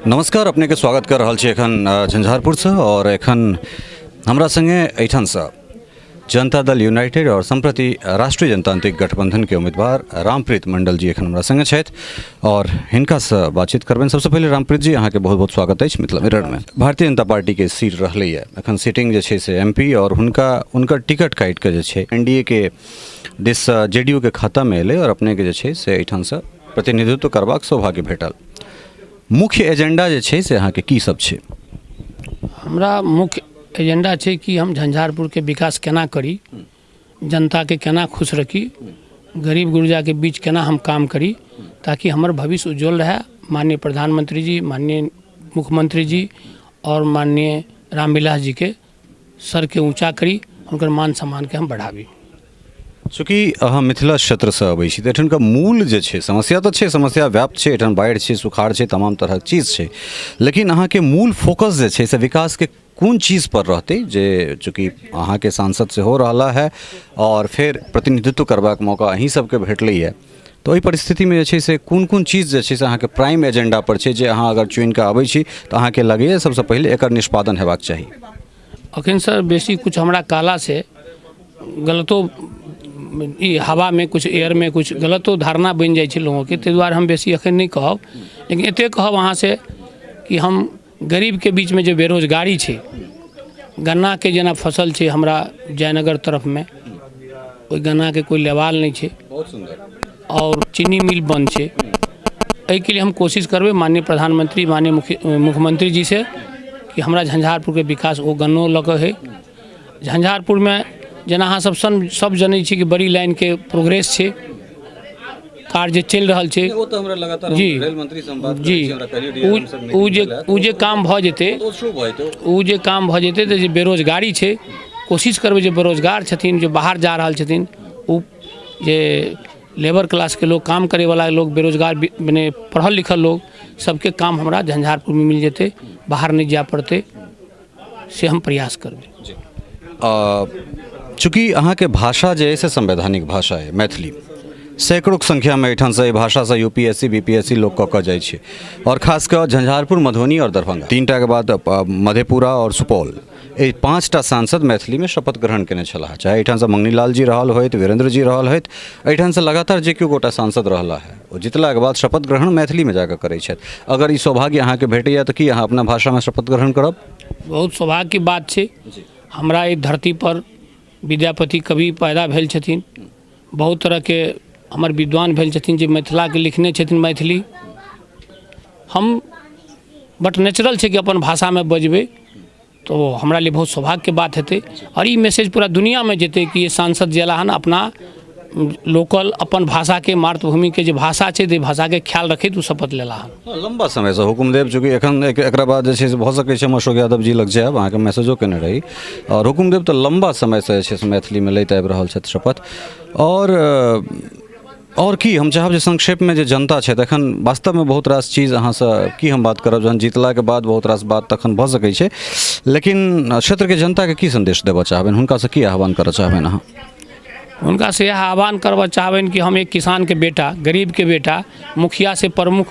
नमस्कार, अपने के स्वागत कर रहल छी एखन झंझारपुर से और एखन हमरा संगे एठान से जनता दल यूनाइटेड और संप्रति राष्ट्रीय जनतांत्रिक गठबंधन के उम्मीदवार रामप्रीत मंडल जी एखन हमरा संगे छथि और हिनका से बातचीत करबनि। सबसे पहले रामप्रीत जी, अहाँ के बहुत बहुत स्वागत अछि मिथिला मिरर में। भारतीय जनता पार्टी के सीट रहलै है एखन सीटिंग जे छै से एमपी और हुनकर टिकट काटि के जे छै एनडीए के दिस जेडीयू के खाता में एलै और अपने के जे छै से एठान से प्रतिनिधित्व करबाक सौभाग्य भेटल। मुख्य एजेंडा जे छै से अहाँके की सब छै? हमरा मुख्य एजेंडा छै कि हम झंझारपुर के विकास केना करी, जनता के केना खुश रखी, गरीब गुरजा के बीच केना हम काम करी ताकि हमर भविष्य उज्जवल रहे। माननीय प्रधानमंत्री जी, माननीय मुख्यमंत्री जी और माननीय रामविलास जी के सर के ऊंचा करी, उनकर मान सम्मान के हम बढ़ावी। चूँकि अहाँ मिथिला क्षेत्र से अबै छी तऽ एठनका मूल जे छै समस्या तऽ छै, समस्या व्याप्त छै, एठन बाढ़ि छै, सुखाड़ छै, तमाम तरहक चीज छै, लेकिन अहाँके मूल फोकस जे छै से विकास के कोन चीज़ पर रहते जे चूँकि अहाँ के सांसद से हो रहा है और फिर प्रतिनिधित्व करबाक मौका अहीं सबके भेटलै है, तो एहि परिस्थिति में जे छै से कोन चीज़ जे छै से अहाँके प्राइम एजेंडा पर छै जे अहाँ अगर चुनि कऽ आबै छी तऽ अहाँके लगैए सबसे पहले एकर निष्पादन हेबाक चाही? अखन सर बेसी कुछ हमरा काला से गलतो हवा में कुछ एयर में कुछ गलतो धारणा बन जाए छै लोगों के, ताहि दुआरे हम बेसी अखन नहीं कहब, लेकिन एते कहब अहाँ से कि हम गरीब के बीच में जो बेरोजगारी छै, गन्ना के जेना फसल छै हमरा जयनगर तरफ में, ओहि गन्ना के कोई लेवाल नहीं छै, बहुत सुंदर, और चीनी मिल बंद छै। एहि के लिए हम कोशिश करबे माननीय प्रधानमंत्री, माननीय मुख्यमंत्री जी से कि हमरा झंझारपुर के विकास ओ गन्नो लऽ कऽ है। झंझारपुर में जेना अहाँ सब जनै छी कि बड़ी लाइन के प्रोग्रेस छै, कार्य चल रहा छै जी जी, उ जे काम भऽ जेतै, उ जे काम भऽ जेतै तऽ जे बेरोजगारी छै, कोशिश करबै जे बेरोजगार छथिन, जो बाहर जा रहल छथिन, उ जे लेबर क्लास के लोग, काम करे वाला लोग, बेरोजगार मने पढ़ल लिखल लोग, सबके काम हमरा झंझारपुर में मिल जेतै, बाहर नहीं जा पड़ते, से हम प्रयास करबै। चूँकि अहाँ के भाषा जे है से संवैधानिक भाषा है मैथिली, सैकड़ों संख्या में एठान से भाषा से यूपीएससी बीपीएससी लोग कऽ जाए छै, और खासकर झंझारपुर, मधुबनी और दरभंगा, तीनटा के बाद मधेपुरा और सुपौल, ये 5टा सांसद मैथिली में शपथ ग्रहण केने छलाह। चाहे एठान से मंगनीलाल जी रहल होइत, वीरेंद्र जी रहल होइत, एठान से लगातार जे केओ गोटा सांसद रहला है ओ जितला के बाद शपथ ग्रहण मैथिली में जाकर करै छथि। अगर ई सौभाग्य अहाँ के भेटैया तऽ की अहाँ अपना भाषा में शपथ ग्रहण करब? बहुत सौभाग्य की बात छै। हमरा ई धरती पर विद्यापति कवि पैदा भेल छथिन, बहुत तरह के हमर विद्वान भेल छथिन जे मिथिला के लिखने छथिन मैथिली। हम बट नेचुरल छै कि अपन भाषा में बजबै तो हमरा लिए बहुत सौभाग्य के बात हेतै, और ई मैसेज पूरा दुनिया में जेतै कि ये सांसद जेला हन अपना लोकल अपन भाषा के, मातृभूमि के जो भाषा छै ते भाषा के ख्याल रखैत उ शपथ लेला हन। लंबा समय से हुकुमदेव, चूँकि एखन एकरा बाद जे छै से भऽ सकै छै हम अशोक यादव जी लग जायब, अहाँके मैसेजो केने रही, और हुकुमदेव तो लंबा समय से जे छै से मैथिली में लैत आबि रहल छथि शपथ। और की हम चाहब जे संक्षेप में जे जनता छै तखन वास्तव में बहुत रास चीज अहाँ से की हम बात करब, जहन जीतला के बाद बहुत रास बात तखन भऽ सकै छै, लेकिन क्षेत्र के जनता के की संदेश देबऽ चाहबनि, हुनका से की आह्वान करऽ चाहबनि अहाँ? उनका से यह आह्वान करवा चाहबनि कि हम एक किसान के बेटा, गरीब के बेटा, मुखिया से प्रमुख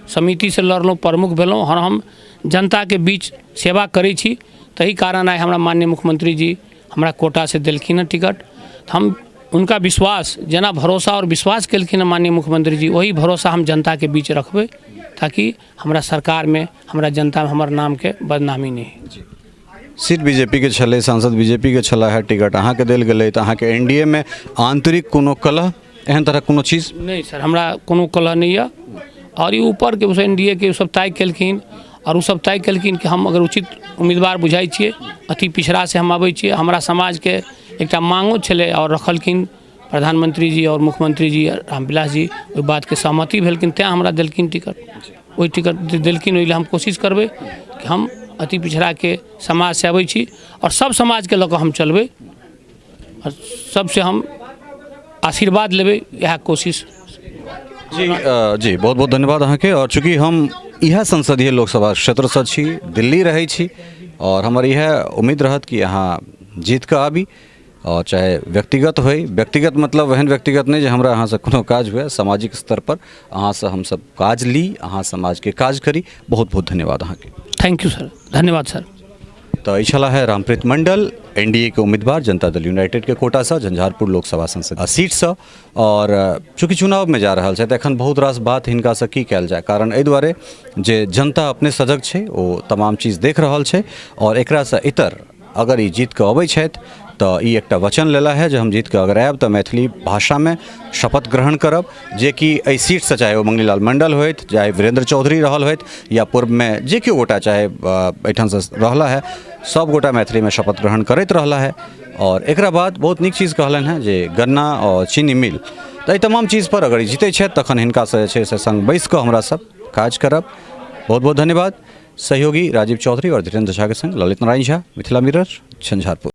समिति से लड़लहुँ, प्रमुख भेलहुँ, और हम जनता के बीच सेवा करै छी। तही कारण आइ हमरा माननीय मुख्यमंत्री जी हमरा कोटा से देलखिन टिकट। हम उनका विश्वास, जेना भरोसा और विश्वास केलखिन माननीय मुख्यमंत्री जी, वही भरोसा हम जनता के बीच रखबै ताकि हमरा सरकार में, हमरा जनता में हमर नाम के बदनामी नहीं है। सीट बीजेपी के छलै, सांसद बीजेपी के छला है, टिकट अहाँ के देल गेलै, तऽ अहाँ के एनडीए में आंतरिक कोनो कलह, एहन तरह कोनो चीज नहीं सर, हमरा कोनो कलह नहीं है। और ये ऊपर के एनडीए के सब तय केलखिन, और सब तय केलखिन कि हम अगर उचित उम्मीदवार बुझाई छियै, अति पिछड़ा से हम आबै छियै, हमरा समाज के एकटा मांगो छलै और रखलखिन प्रधानमंत्री जी और मुख्यमंत्री जी रामविलास जी, ओहि बात के सहमति भेलखिन, तेँ हमरा देलखिन टिकट। ओहि टिकट देलखिन, ओहि लेल हम कोशिश करबै कि हम अति पिछड़ा के समाज से आबै छी और सब समाज के लऽ कऽ हम चलबै, और सबसे हम आशीर्वाद लेबै, यह कोशिश। जी जी, बहुत बहुत धन्यवाद अहाँ के। और चूँकि हम यह संसदीय लोकसभा क्षेत्र से छी, दिल्ली रहै छी, और हमर यह उम्मीद रहत कि अहाँ जीत कऽ आबी और चाहे व्यक्तिगत होय, व्यक्तिगत मतलब एहन व्यक्तिगत नहीं जे हमरा अहाँ से कोनो काज हुए, सामाजिक स्तर पर अहाँ से हम सब काज ली, अहाँ समाज के काज करी। बहुत बहुत धन्यवाद अहाँ के। थैंक यू सर, धन्यवाद सर। तो छला है रामप्रीत मंडल, एनडीए के उम्मीदवार, जनता दल यूनाइटेड के कोटा से झंझारपुर लोकसभा संसद सीट से। और चूँकि चुनाव में जा रहा है तो एखन बहुत रास बात हिनका से की कयल जाय, कारण एहि दुआरे जे जनता अपने सजग छै, ओ तमाम चीज देख रहल छै। और एकरा से इतर अगर ई जीत के अबै छथि तो ई एकटा वचन लेला है जे हम जीत के अगर आयब तो मैथिली भाषा में शपथ ग्रहण करब, जे कि एहि सीट से चाहे वो मंगलीलाल मंडल होइत, चाहे वीरेंद्र चौधरी रहल होइत, या पूर्व में जे केओ गोटा चाहे एहिठाम से रहला है, सब गोटा मैथिली में शपथ ग्रहण करैत रहला है। और एकरा बाद बहुत नीक चीज कहलन है जे गन्ना और चीनी मिल, तो ई तमाम चीज पर अगर जीते छथि तखन हिनका से संग बैस कऽ हमरा सब काज करब। बहुत बहुत धन्यवाद। सहयोगी राजीव चौधरी और धीरेन्द्र झा के संग ललित नारायण झा, मिथिला मिरर, झंझारपुर।